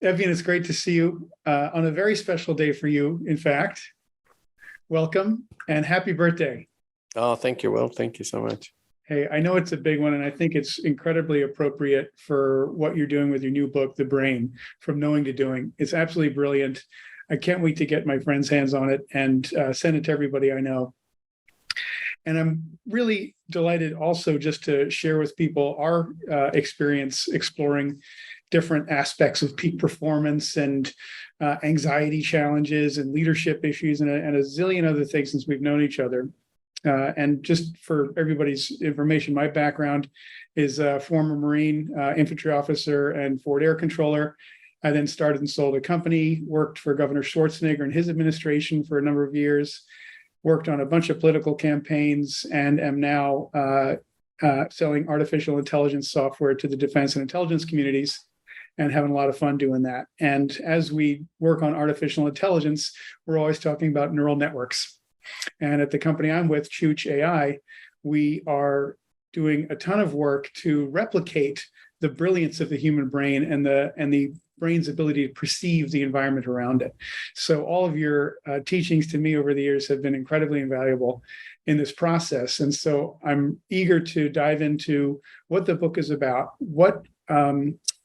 Evian, it's great to see you on a very special day for you, in fact. Welcome and happy birthday. Oh, thank you, Will. Thank you so much. Hey, I know it's a big one, and I think it's incredibly appropriate for what you're doing with your new book, The Brain, From Knowing to Doing. It's absolutely brilliant. I can't wait to get my friends' hands on it and send it to everybody I know. And I'm really delighted also just to share with people our experience exploring different aspects of peak performance and anxiety challenges and leadership issues and a zillion other things since we've known each other. And just for everybody's information, my background is a former Marine infantry officer and forward air controller. I then started and sold a company, worked for Governor Schwarzenegger and his administration for a number of years, worked on a bunch of political campaigns, and am now selling artificial intelligence software to the defense and intelligence communities and having a lot of fun doing that. And as we work on artificial intelligence, we're always talking about neural networks. And at the company I'm with, Chooch AI, we are doing a ton of work to replicate the brilliance of the human brain and the brain's ability to perceive the environment around it. So all of your teachings to me over the years have been incredibly invaluable in this process. And so I'm eager to dive into what the book is about,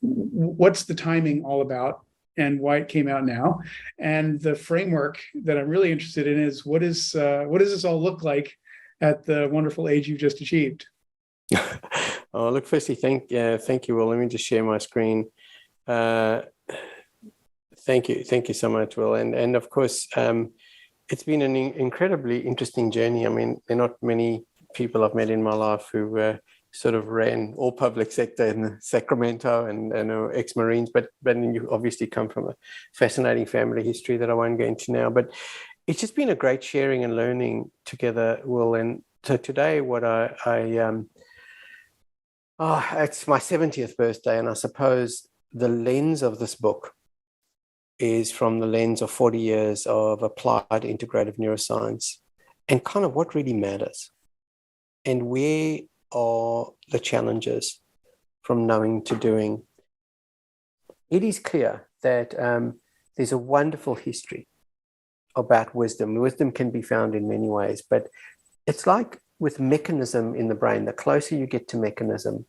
what's the timing all about, and why it came out now. And the framework that I'm really interested in is what does this all look like at the wonderful age you've just achieved? Oh, look, firstly, thank you, Will. Let me just share my screen. Thank you so much, Will. And of course, it's been an incredibly interesting journey. I mean, there are not many people I've met in my life who sort of ran all public sector in Sacramento and ex-Marines, but you obviously come from a fascinating family history that I won't go into now. But it's just been a great sharing and learning together, Will. And so today, what it's my 70th birthday, and I suppose the lens of this book is from the lens of 40 years of applied integrative neuroscience and kind of what really matters and where are the challenges from knowing to doing. It is clear that there's a wonderful history about wisdom. Wisdom can be found in many ways, but it's like with mechanism in the brain, the closer you get to mechanism,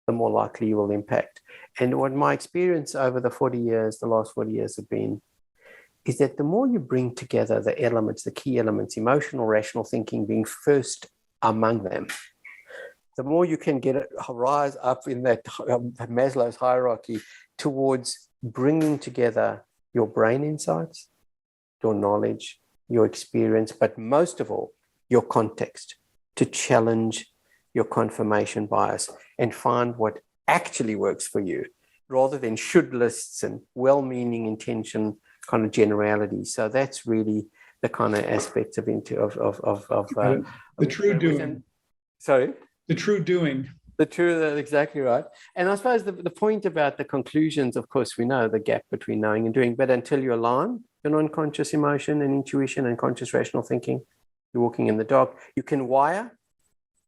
the more likely you will impact. And what my experience over the last 40 years have been, is that the more you bring together the elements, the key elements, emotional, rational thinking being first among them, the more you can rise up in that Maslow's hierarchy towards bringing together your brain insights, your knowledge, your experience, but most of all, your context to challenge your confirmation bias and find what actually works for you rather than should lists and well-meaning intention kind of generalities. So that's really the kind of aspects of the true doing. Sorry? The true doing. Exactly right. And I suppose the point about the conclusions, of course, we know the gap between knowing and doing, but until you align your non-conscious emotion and intuition and conscious rational thinking, you're walking in the dark. You can wire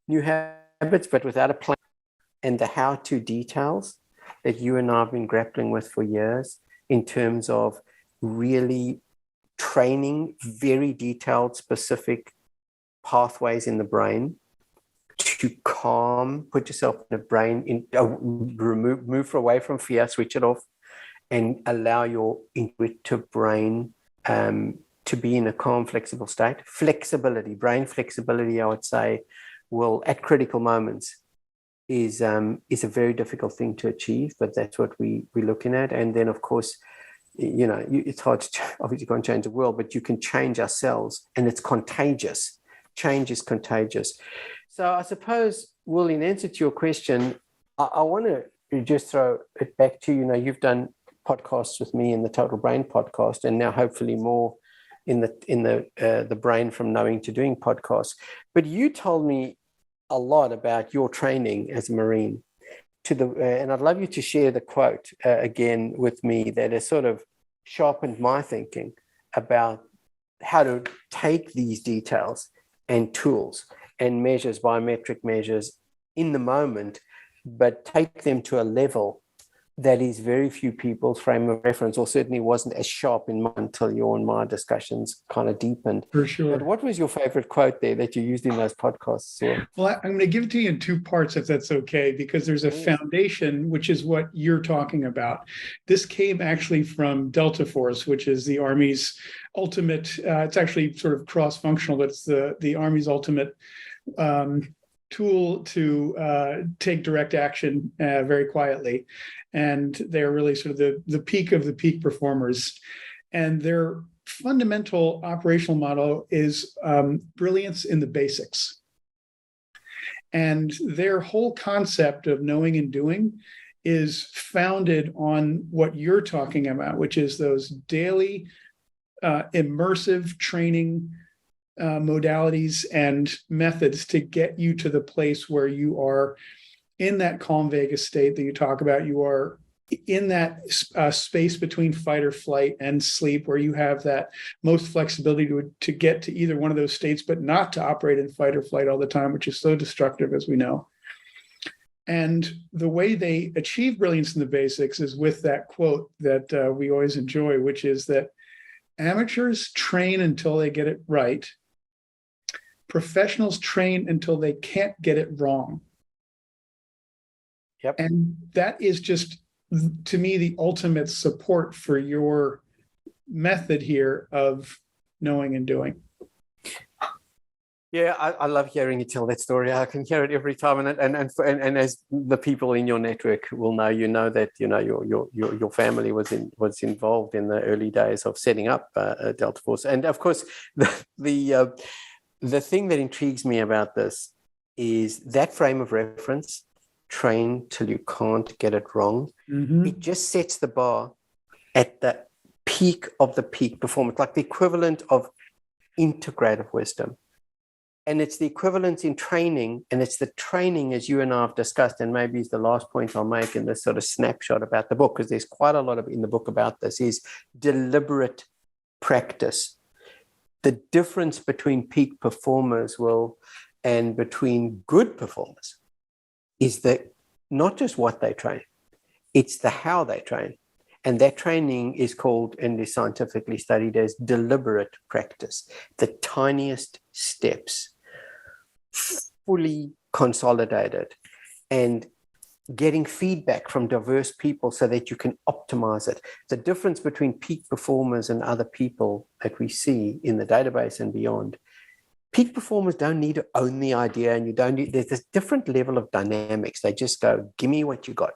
new habits, but without a plan and the how-to details that you and I have been grappling with for years in terms of really training very detailed, specific pathways in the brain to calm, put yourself in the brain, move away from fear, switch it off, and allow your intuitive brain to be in a calm, flexible state. Flexibility, brain flexibility, I would say, will at critical moments is a very difficult thing to achieve, but that's what we're looking at. And then, of course, it's hard to obviously can't change the world, but you can change ourselves, and it's contagious. Change is contagious. So I suppose, Will, in answer to your question, I want to just throw it back to you. You've done podcasts with me in the Total Brain podcast, and now hopefully more in the Brain From Knowing to Doing podcast. But you told me a lot about your training as a Marine. And I'd love you to share the quote again with me that has sort of sharpened my thinking about how to take these details and tools and measures, biometric measures in the moment, but take them to a level that is very few people's frame of reference, or certainly wasn't as sharp in mine until your and my discussions kind of deepened. For sure. But what was your favorite quote there that you used in those podcasts? Well, I'm going to give it to you in two parts, if that's okay, because there's a foundation, which is what you're talking about. This came actually from Delta Force, which is the Army's ultimate, it's actually sort of cross-functional, but it's the Army's ultimate tool to take direct action very quietly. And they're really sort of the peak of the peak performers. And their fundamental operational model is brilliance in the basics. And their whole concept of knowing and doing is founded on what you're talking about, which is those daily immersive training modalities and methods to get you to the place where you are in that calm vagus state that you talk about. You are in that space between fight or flight and sleep, where you have that most flexibility to get to either one of those states, but not to operate in fight or flight all the time, which is so destructive, as we know. And the way they achieve brilliance in the basics is with that quote that we always enjoy, which is that amateurs train until they get it right. Professionals train until they can't get it wrong. Yep. And that is just, to me, the ultimate support for your method here of knowing and doing. Yeah, I love hearing you tell that story. I can hear it every time, and as the people in your network will know, that your family was involved in the early days of setting up Delta Force, and of course the thing that intrigues me about this is that frame of reference. Train till you can't get it wrong. Mm-hmm. It just sets the bar at the peak of the peak performance, like the equivalent of integrative wisdom. And it's the equivalent in training, and it's the training, as you and I have discussed, and maybe it's the last point I'll make in this sort of snapshot about the book, because there's quite a lot of in the book about this, is deliberate practice. The difference between peak performers, and between good performers is that not just what they train, it's the how they train. And that training is called, and is scientifically studied as, deliberate practice. The tiniest steps, fully consolidated, and getting feedback from diverse people so that you can optimize it. The difference between peak performers and other people that we see in the database and beyond, peak performers don't need to own the idea, and there's this different level of dynamics. They just go, give me what you got.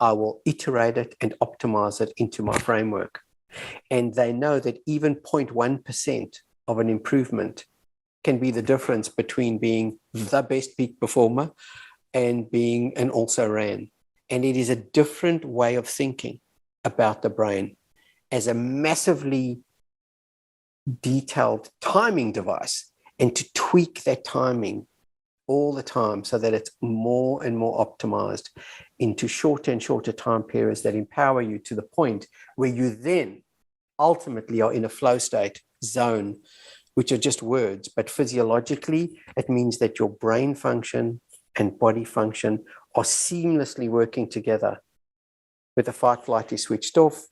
I will iterate it and optimize it into my framework. And they know that even 0.1% of an improvement can be the difference between being the best peak performer and being an also-ran. And it is a different way of thinking about the brain as a massively detailed timing device, and to tweak that timing all the time so that it's more and more optimized into shorter and shorter time periods that empower you to the point where you then ultimately are in a flow state zone, which are just words, but physiologically, it means that your brain function and body function are seamlessly working together. With the fight flight is switched off,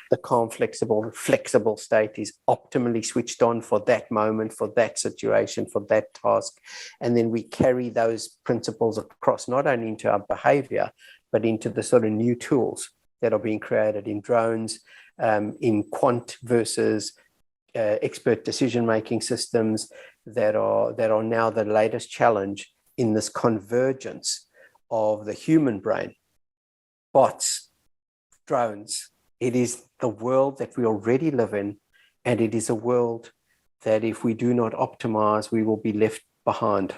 the calm, flexible state is optimally switched on for that moment, for that situation, for that task. And then we carry those principles across, not only into our behavior, but into the sort of new tools that are being created in drones, in quant versus expert decision-making systems that are now the latest challenge in this convergence of the human brain, bots, drones. It is the world that we already live in, and it is a world that if we do not optimize, we will be left behind.